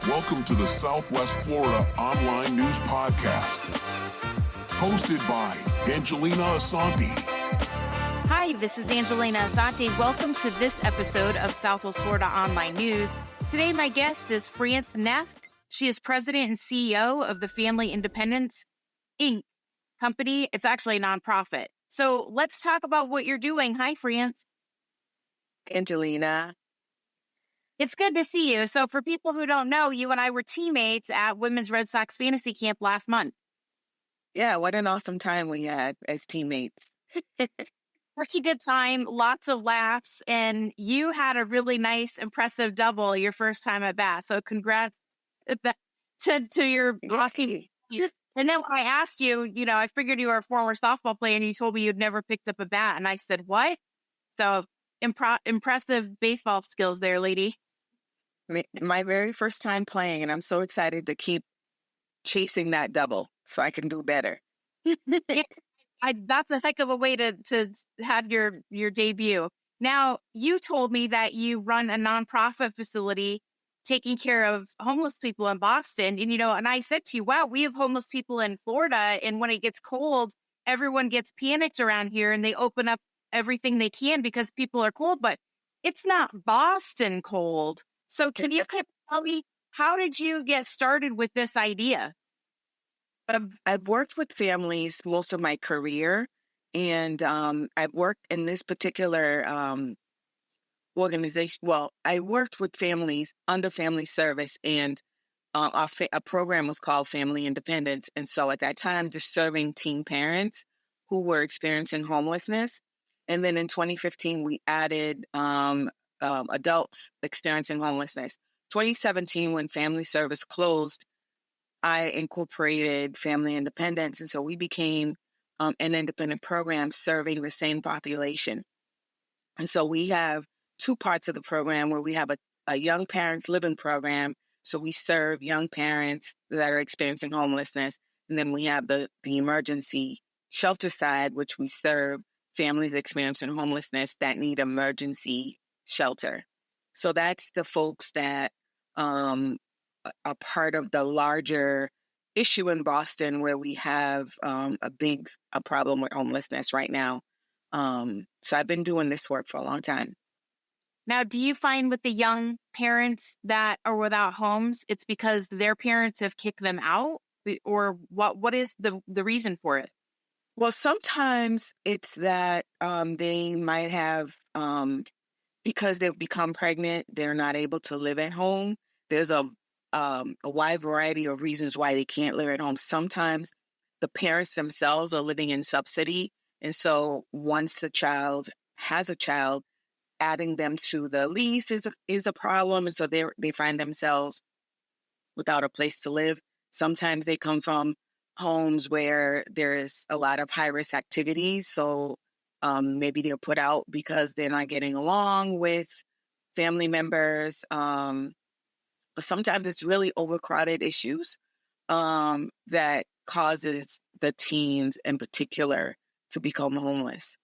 Welcome to the Southwest Florida Online News Podcast, hosted by Angelina Asante. Hi, this is Angelina Asante. Welcome to this episode of Southwest Florida Online News. Today, my guest is Neff. She is president and CEO of the Family Independence, Inc. company. It's actually a nonprofit. So let's talk about what you're doing. Hi, France. Angelina. It's good to see you. So for people who don't know, you and I were teammates at Women's Red Sox Fantasy Camp last month. Yeah, what an awesome time we had as teammates. Pretty good time, lots of laughs, and you had a really nice, impressive double your first time at bat. So congrats to your hockey. And then when I asked you, I figured you were a former softball player, and you told me you'd never picked up a bat. And I said, what? So impressive baseball skills there, lady. My very first time playing, and I'm so excited to keep chasing that double so I can do better. That's a heck of a way to have your debut. Now, you told me that you run a nonprofit facility taking care of homeless people in Boston. And I said to you, wow, we have homeless people in Florida. And when it gets cold, everyone gets panicked around here and they open up everything they can because people are cold. But it's not Boston cold. So can you tell me, how did you get started with this idea? I've worked with families most of my career, and I've worked in this particular organization. Well, I worked with families under family service, and a program was called Family Independence. And so at that time, just serving teen parents who were experiencing homelessness. And then in 2015, we added adults experiencing homelessness. 2017, when family service closed, I incorporated Family Independence. And so we became an independent program serving the same population. And so we have two parts of the program where we have a young parents living program. So we serve young parents that are experiencing homelessness. And then we have the emergency shelter side, which we serve families experiencing homelessness that need emergency shelter. So that's the folks that are part of the larger issue in Boston, where we have a problem with homelessness right now. So I've been doing this work for a long time. Now, do you find with the young parents that are without homes, it's because their parents have kicked them out, or what is the reason for it? Well, sometimes it's that they might have, because they've become pregnant, they're not able to live at home. There's a wide variety of reasons why they can't live at home. Sometimes the parents themselves are living in subsidy. And so once the child has a child, adding them to the lease is a problem. And so they find themselves without a place to live. Sometimes they come from homes where there's a lot of high-risk activities. So maybe they're put out because they're not getting along with family members. But sometimes it's really overcrowded issues that causes the teens in particular to become homeless.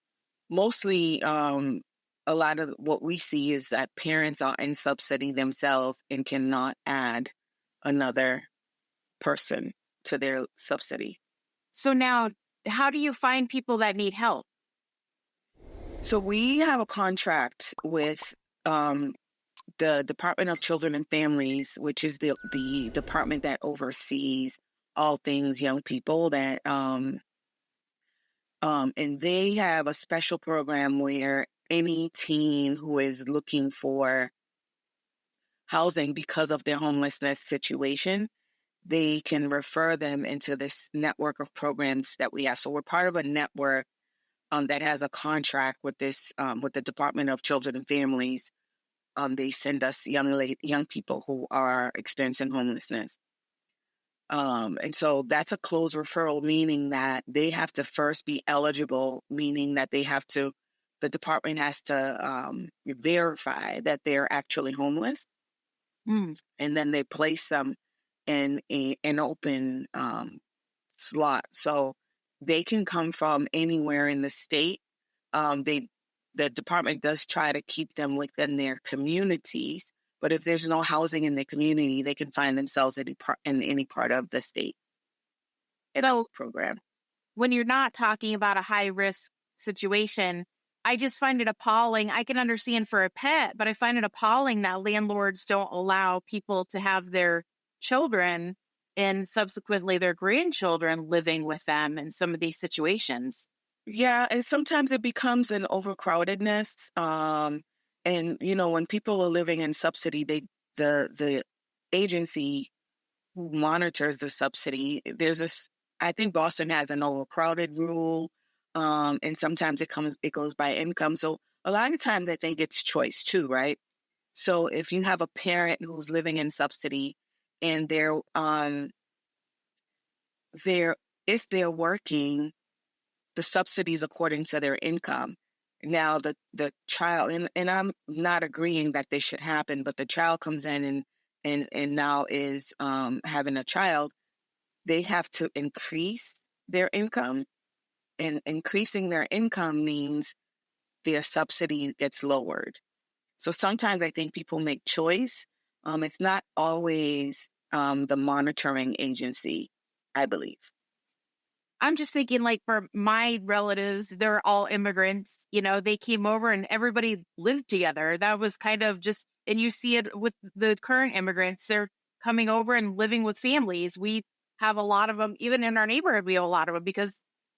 Mostly, a lot of what we see is that parents are in subsidy themselves and cannot add another person to their subsidy. So now, how do you find people that need help? So we have a contract with the Department of Children and Families, which is the department that oversees all things young people. That and they have a special program where any teen who is looking for housing because of their homelessness situation, they can refer them into this network of programs that we have. So we're part of a network that has a contract with this with the Department of Children and Families. They send us young people who are experiencing homelessness. And so that's a closed referral, meaning that they have to first be eligible, meaning that the department has to verify that they're actually homeless. And then they place them in an open slot. So they can come from anywhere in the state. The department does try to keep them within their communities, But if there's no housing in the community, they can find themselves in any part of the state. So Program. when you're not talking about a high risk situation, I just find it appalling. I can understand for a pet, but I find it appalling that landlords don't allow people to have their children and subsequently their grandchildren living with them in some of these situations. Yeah, and sometimes it becomes an overcrowdedness. And when people are living in subsidy, the agency who monitors the subsidy, I think Boston has an overcrowded rule. And sometimes it goes by income. So a lot of times I think it's choice too, right? So if you have a parent who's living in subsidy and if they're working, the subsidies according to their income. Now the child, and I'm not agreeing that this should happen, but the child comes in and now is having a child, they have to increase their income, and increasing their income means their subsidy gets lowered. So sometimes I think people make choice. It's not always the monitoring agency, I believe. I'm just thinking, like, for my relatives, they're all immigrants. They came over and everybody lived together. That was kind of just, and you see it with the current immigrants. They're coming over and living with families. We have a lot of them, even in our neighborhood, we have a lot of them because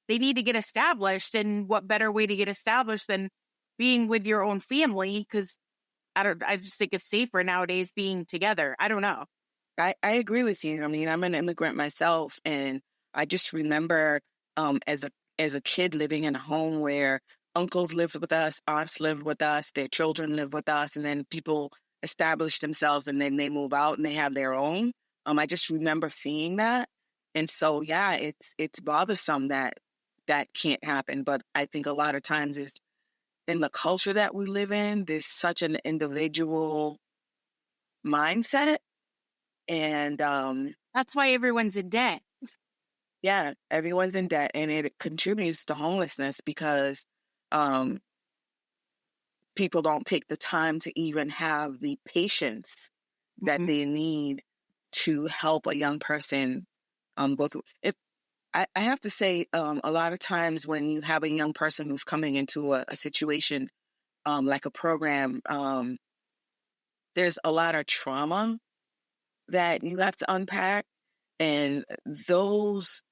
they need to get established. And what better way to get established than being with your own family? Because I just think it's safer nowadays being together. I don't know. I agree with you. I mean, I'm an immigrant myself, and I just remember as a kid living in a home where uncles lived with us, aunts lived with us, their children lived with us, and then people establish themselves and then they move out and they have their own. I just remember seeing that. And so yeah, it's bothersome that can't happen. But I think a lot of times is in the culture that we live in, there's such an individual mindset. And That's why everyone's in debt. yeah, everyone's in debt, and it contributes to homelessness because um, people don't take the time to even have the patience that Mhm. they need to help a young person go through. I have to say, a lot of times when you have a young person who's coming into a situation like a program, there's a lot of trauma that you have to unpack, and those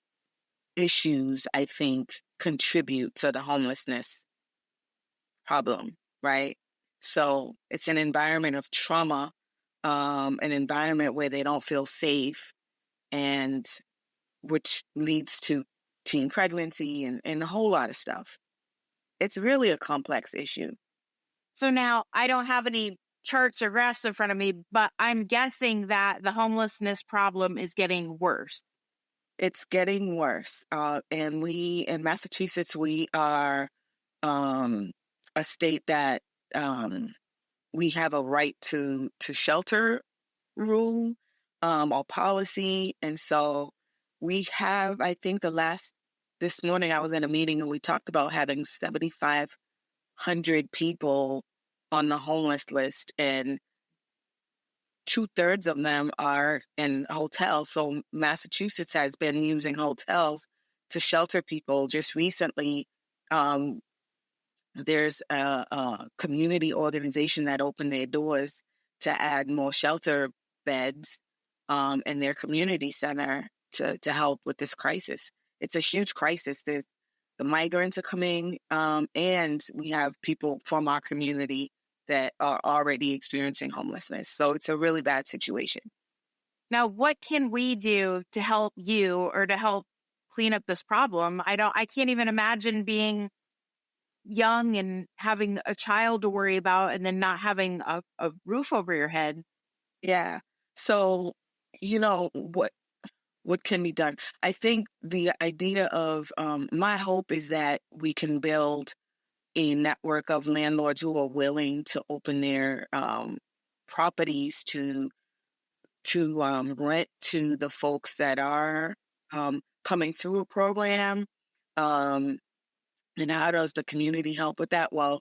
issues, I think, contribute to the homelessness problem, right? So it's an environment of trauma, an environment where they don't feel safe, and which leads to teen pregnancy and a whole lot of stuff. It's really a complex issue. So now I don't have any charts or graphs in front of me, but I'm guessing that the homelessness problem is getting worse. It's getting worse. And in Massachusetts, we are a state that we have a right to shelter rule or policy. And so we have, I think this morning I was in a meeting and we talked about having 7,500 people on the homeless list, and 2/3 of them are in hotels. So Massachusetts has been using hotels to shelter people. Just recently, um, there's a community organization that opened their doors to add more shelter beds in their community center to help with this crisis. It's a huge crisis. The migrants are coming, and we have people from our community that are already experiencing homelessness. So it's a really bad situation. Now, what can we do to help you or to help clean up this problem? I can't even imagine being young and having a child to worry about and then not having a roof over your head. Yeah. So, what can be done? I think the idea of my hope is that we can build a network of landlords who are willing to open their properties to rent to the folks that are coming through a program. Um, and how does the community help with that? Well,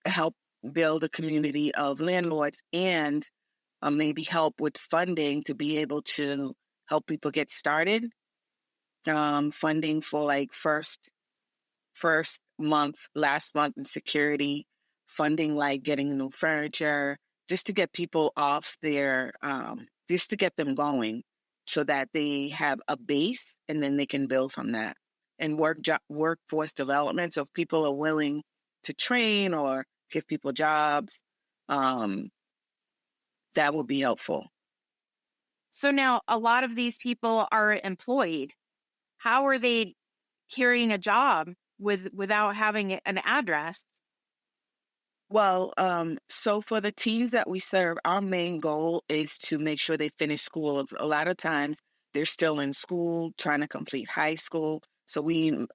help build a community of landlords and maybe help with funding to be able to help people get started. Funding for like first month, last month in security, funding like getting new furniture, just to get people off their, just to get them going so that they have a base and then they can build from that. And workforce development, so if people are willing to train or give people jobs, that will be helpful. So now a lot of these people are employed. How are they carrying a job without having an address? Well, so for the teens that we serve, our main goal is to make sure they finish school. A lot of times they're still in school, trying to complete high school. So we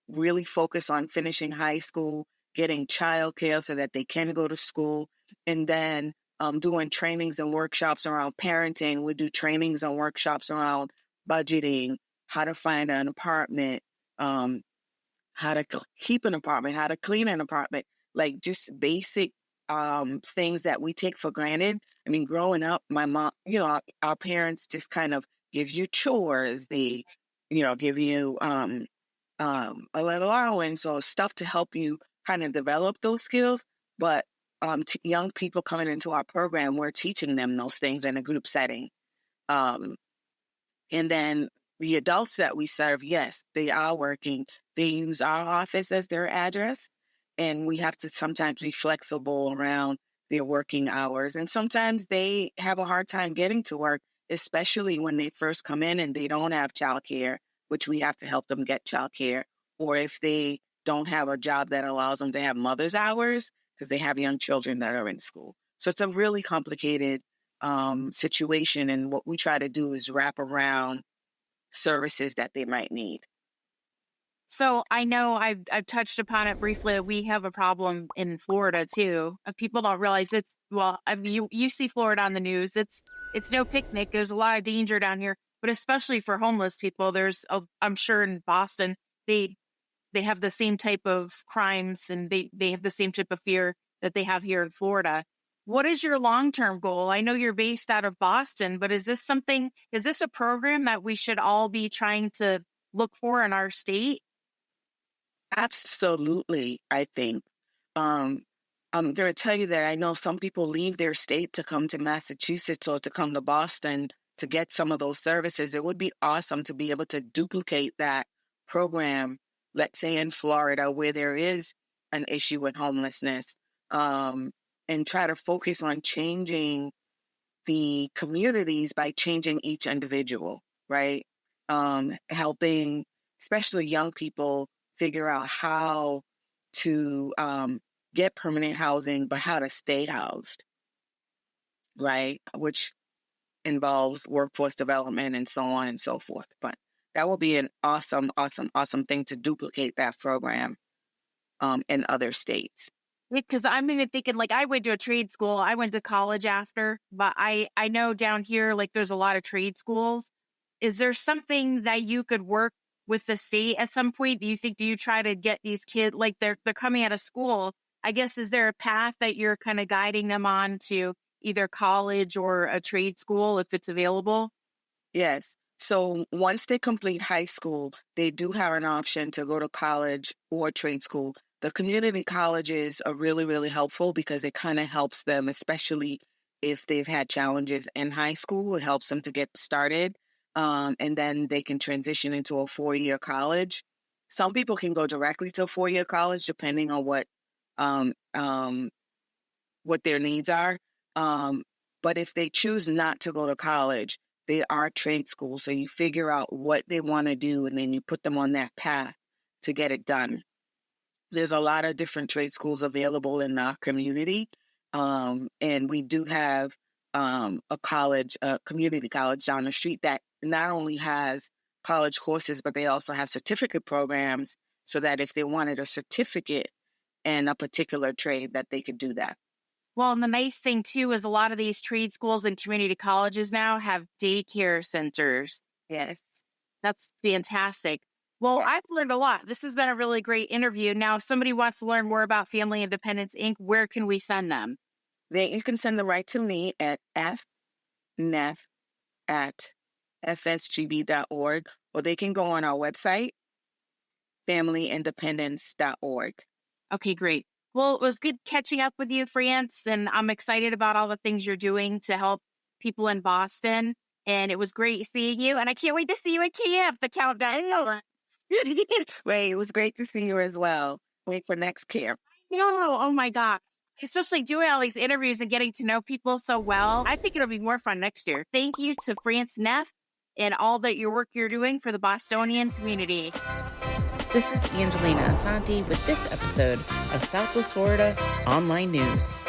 really focus on finishing high school, getting childcare so that they can go to school, and then doing trainings and workshops around parenting. We do trainings and workshops around budgeting, how to find an apartment, how to keep an apartment, how to clean an apartment, like just basic things that we take for granted. I mean, growing up, my mom, our parents just kind of give you chores. They, give you a little allowance or stuff to help you kind of develop those skills. But young people coming into our program, we're teaching them those things in a group setting. Um, and then the adults that we serve, yes, they are working. They use our office as their address, and we have to sometimes be flexible around their working hours. And sometimes they have a hard time getting to work, especially when they first come in and they don't have childcare, which we have to help them get childcare, or if they don't have a job that allows them to have mother's hours because they have young children that are in school. So it's a really complicated situation. And what we try to do is wrap around services that they might need. So I know I've touched upon it briefly. We have a problem in Florida too. People don't realize I mean, you see Florida on the news. It's no picnic. There's a lot of danger down here, but especially for homeless people. I'm sure in Boston they have the same type of crimes and they have the same type of fear that they have here in Florida. What is your long-term goal? I know you're based out of Boston, but is this a program that we should all be trying to look for in our state? Absolutely, I think. Um, I'm going to tell you that I know some people leave their state to come to Massachusetts or to come to Boston to get some of those services. It would be awesome to be able to duplicate that program, let's say in Florida, where there is an issue with homelessness, and try to focus on changing the communities by changing each individual, right? Helping especially young people figure out how to get permanent housing, but how to stay housed, right? Which involves workforce development and so on and so forth. But that will be an awesome, awesome, awesome thing to duplicate that program in other states. Because I'm even thinking, like, I went to a trade school. I went to college after, but I know down here, like, there's a lot of trade schools. Is there something that you could work with the state at some point? Do you try to get these kids, like, they're coming out of school? I guess, is there a path that you're kind of guiding them on to either college or a trade school if it's available? Yes. So once they complete high school, they do have an option to go to college or trade school. The community colleges are really, really helpful because it kind of helps them, especially if they've had challenges in high school. It helps them to get started. And then they can transition into a 4-year college. Some people can go directly to a 4-year college, depending on um, um, what their needs are. But if they choose not to go to college, they are trade schools. So you figure out what they want to do and then you put them on that path to get it done. There's a lot of different trade schools available in our community. And we do have a community college down the street that not only has college courses, but they also have certificate programs so that if they wanted a certificate in a particular trade, that they could do that. Well, and the nice thing too is a lot of these trade schools and community colleges now have daycare centers. Yes. That's fantastic. Well, I've learned a lot. This has been a really great interview. Now, if somebody wants to learn more about Family Independence Inc., where can we send them? You can send them right to me at fneff@fsgb.org, or they can go on our website, familyindependence.org. Okay, great. Well, it was good catching up with you, France, and I'm excited about all the things you're doing to help people in Boston. And it was great seeing you, and I can't wait to see you at camp, the countdown. Wait, it was great to see you as well. Wait for next camp. No, oh my God. Especially doing all these interviews and getting to know people so well. I think it'll be more fun next year. Thank you to France Neff and all that your work you're doing for the Bostonian community. This is Angelina Asante with this episode of Southwest Florida Online News.